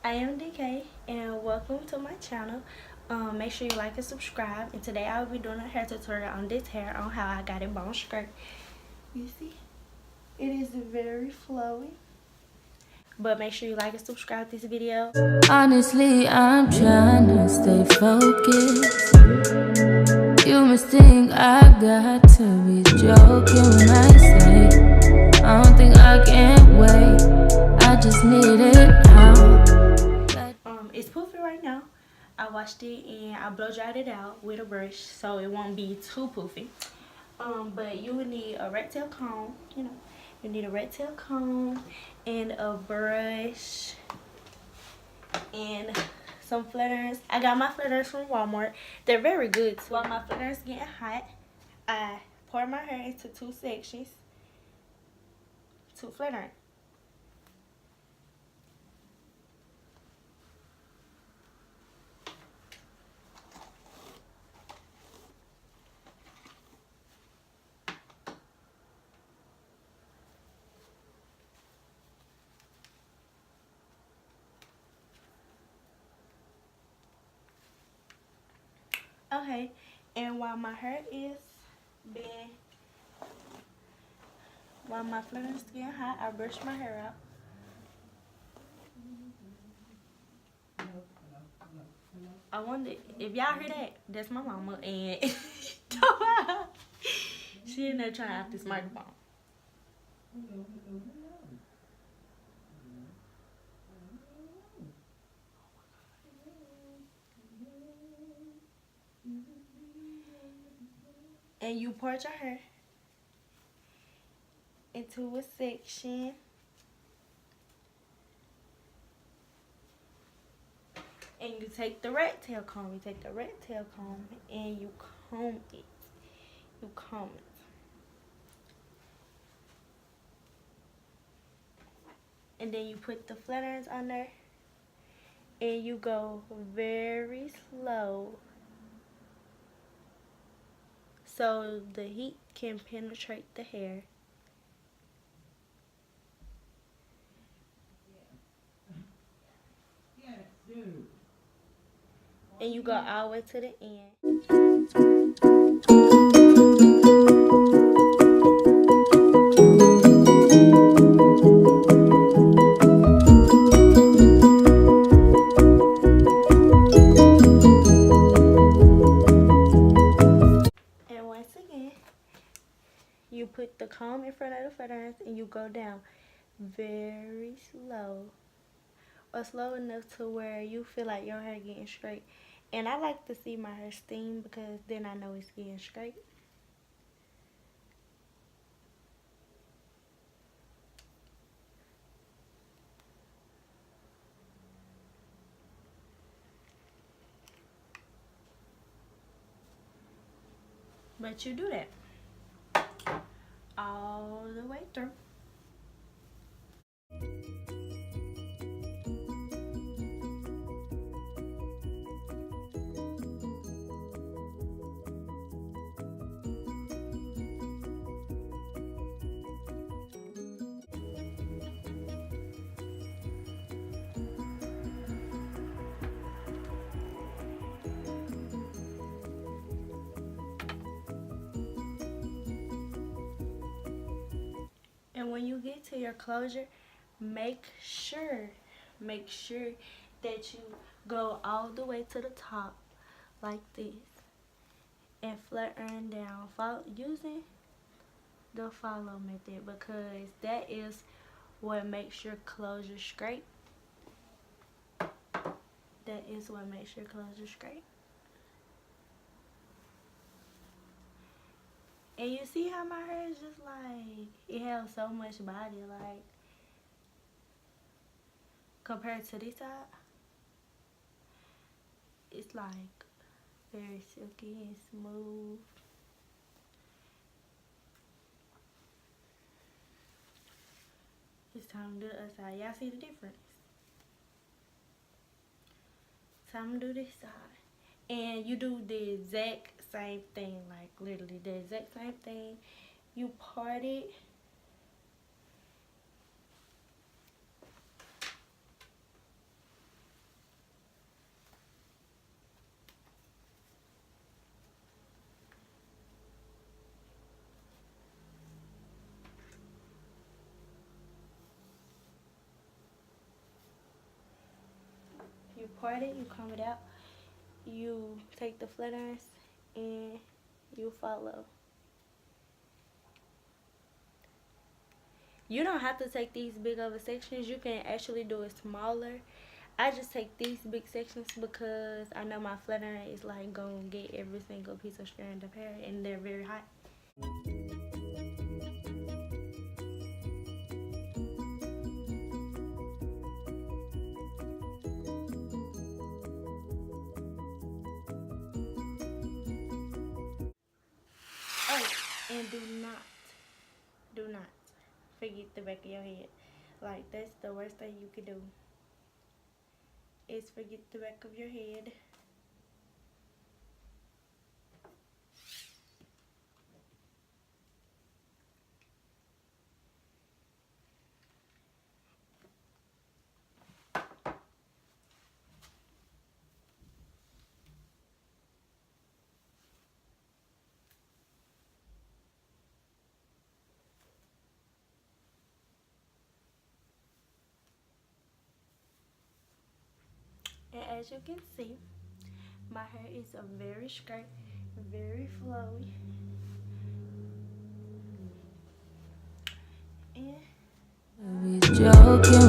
I am DK and welcome to my channel. Make sure you like and subscribe. And today I will be doing a hair tutorial on this hair on how I got it bone skirt. You see, it is very flowy. But make sure you like and subscribe to this video. Honestly, I'm trying to stay focused. You must think I got to be joking when I say I don't think I can wait. I just need it now. It's poofy right now. I washed it and I blow dried it out with a brush so it won't be too poofy. But you would need a rat tail comb, you need a rat tail comb and a brush and some flat irons. I got my flat irons from Walmart. They're very good. While my flat irons getting hot, I pour my hair into two sections, two flat irons. Okay, and while my flat irons getting hot, I brush my hair out. I wonder if y'all hear that. That's my mama, and she in there trying out this microphone. And you part your hair into a section. And you take the rat tail comb. You take the rat tail comb and you comb it. You comb it. And then you put the flat irons on there. And you go very slow so the heat can penetrate the hair. And you go all the way to the end. And once again, you put the comb in front of the flat irons and you go down very slow. Or slow enough to where you feel like your hair getting straight. And I like to see my hair steam because then I know it's getting straight. But you do that all the way through. And when you get to your closure, make sure that you go all the way to the top like this and flat iron down using the follow method because that is what makes your closure straight. That is what makes your closure straight. And you see how my hair is just like, it has so much body, like, compared to this side, it's like very silky and smooth. It's time to do the other side. Y'all see the difference? Time to do this side. And you do the exact same thing, like literally the exact same thing. You part it. part it, you comb it out, you take the flat irons and you follow. You don't have to take these big over sections. You can actually do it smaller. I just take these big sections because I know my flat iron is like gonna get every single piece of strand of hair, and they're very hot. Oh, and do not forget the back of your head. Like, that's the worst thing you could do, is forget the back of your head. And as you can see, my hair is a very straight, very flowy. And He's joking